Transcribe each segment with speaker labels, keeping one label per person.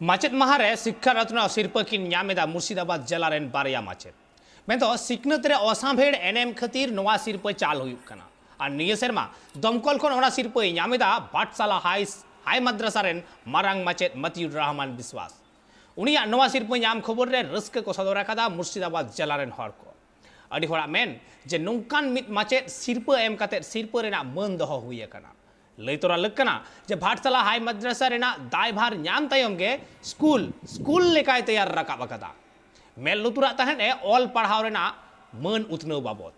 Speaker 1: माचेद महारे शिक्षा रत्न सिरपा की ᱧᱟᱢᱮᱫᱟ मुर्शिदाबाद जिला रेन बारिया माचेद मेदो सिकनत रे असाभेड़ एनएम खातिर नवा सिरपा चाल हुयुक कना और निये सेरमा दमकल खन ओना सिरपा ᱧᱟᱢᱮᱫᱟ बाटसाला हाई मद्रासा रेन मारांग माचेद मतियुर रहमान विश्वास उनिया नवा सिरपा ᱧᱟᱢ खबर रे रस्क को सदर अकादा मुर्शिदाबाद जिला रेन हर को अडी होड़ा मेन जे नोंकान मित माचेद सिरपा एम काते सिरपा रेना मान दहो हुई कना लई तोरा लकना जे भाटसाला हाई मद्रासा रेना दायभार ᱧᱟᱢ तायम गे स्कूल लेकाय तैयार रकाब अकादा मेल लुतुरा तहन ए ऑल पढ़ाव रेना मान उतनव बाबत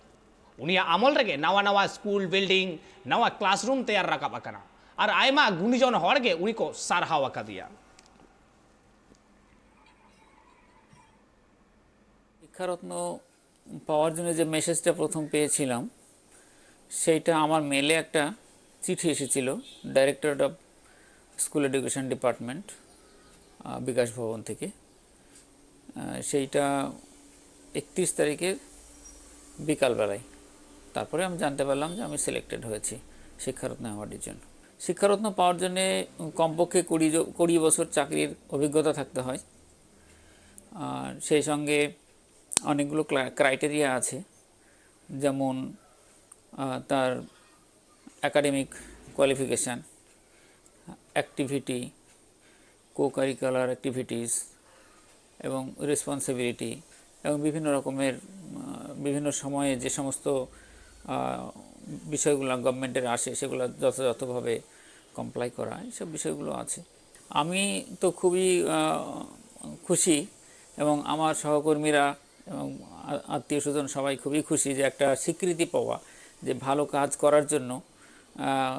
Speaker 1: उनिया आमल रेगे नवा नवा स्कूल बिल्डिंग नवा क्लासरूम तैयार रकाब अकाना और आयमा गुणीजन हर गे उनी को सारहाव अकादिया
Speaker 2: শিক্ষারত্ন পাওয়ার জন্য যে মেসেজটা প্রথম পেয়েছিলাম সেইটা আমার মেলে একটা চিঠি এসেছিল directorate of school education department Bikash Bhavan থেকে সেইটা 31 তারিখে বিকালবেলায় তারপরে আমি জানতে পারলাম যে আমি সিলেক্টেড হয়েছি শিক্ষারত্ন অ্যাওয়ার্ডের জন্য। শিক্ষারত্ন পাওয়ার জন্য কমপক্ষে 20 বছর চাকরির অভিজ্ঞতা থাকতে হয় আর সেই সঙ্গে অনেকগুলো ক্রাইটেরিয়া আছে যেমন তার একাডেমিক কোয়ালিফিকেশান অ্যাক্টিভিটি কো-কারিকুলার অ্যাক্টিভিটিস এবং রেসপন্সিবিলিটি এবং বিভিন্ন রকমের বিভিন্ন সময়ে যে সমস্ত বিষয়গুলো গভর্নমেন্টের আসে সেগুলো যথাযথভাবে কমপ্লাই করা এইসব বিষয়গুলো আছে। আমি তো খুবই খুশি এবং আমার সহকর্মীরা এবং আত্মীয় স্বজন সবাই খুবই খুশি যে একটা স্বীকৃতি পাওয়া যে ভালো কাজ করার জন্য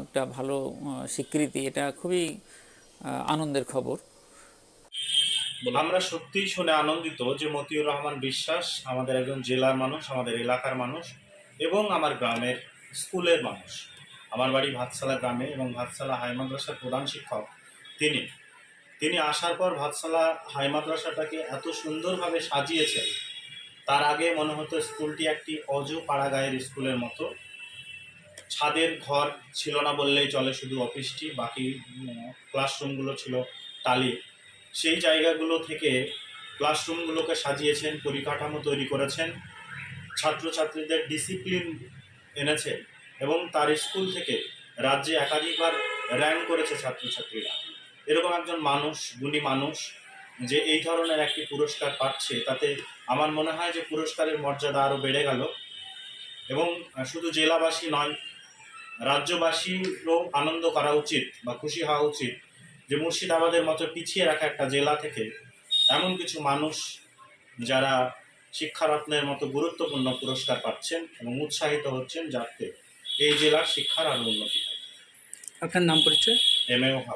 Speaker 2: একটা ভালো স্বীকৃতি এটা খুবই আনন্দের খবর।
Speaker 3: আমরা সত্যিই শুনে আনন্দিত যে মতিউর রহমান বিশ্বাস আমাদের একজন জেলার মানুষ, আমাদের এলাকার মানুষ এবং আমার গ্রামের স্কুলের মানুষ। আমার বাড়ি ভাতসালা গ্রামে এবং ভাতসালা হাই মাদ্রাসার প্রধান শিক্ষক তিনি আসার পর ভাতসালা হাই মাদ্রাসাটাকে এত সুন্দরভাবে সাজিয়েছেন। তার আগে মনে হতো স্কুলটি একটি অজু পাড়াগাঁয়ের স্কুলের মতো, ছাদের ঘর ছিল না বললেই চলে, শুধু অফিসটি, বাকি ক্লাসরুমগুলো ছিল টালি। সেই জায়গাগুলো থেকে ক্লাসরুমগুলোকে সাজিয়েছেন, পরিকাঠামো তৈরি করেছেন, ছাত্রছাত্রীদের ডিসিপ্লিন এনেছে এবং তার স্কুল থেকে রাজ্যে একাধিকবার র্যাঙ্ক করেছে ছাত্রছাত্রীরা। এরকম একজন মানুষ, গুণী মানুষ যে এই ধরনের একটি পুরস্কার পাচ্ছে, তাতে আমার মনে হয় যে পুরস্কারের মর্যাদা আরও বেড়ে গেল এবং শুধু জেলাবাসী নয়, রাজ্যবাসীরও আনন্দ করা উচিত বা খুশি হওয়া উচিত যে মুর্শিদাবাদের মতো পিছিয়ে রাখা একটা জেলা থেকে এমন কিছু মানুষ যারা শিক্ষারত্নের মতো গুরুত্বপূর্ণ পুরস্কার পাচ্ছেন এবং উৎসাহিত হচ্ছেন, যাতে এই জেলার শিক্ষার আরও উন্নতি হয়।
Speaker 4: আপনার নাম পরিচয়?
Speaker 3: এমএও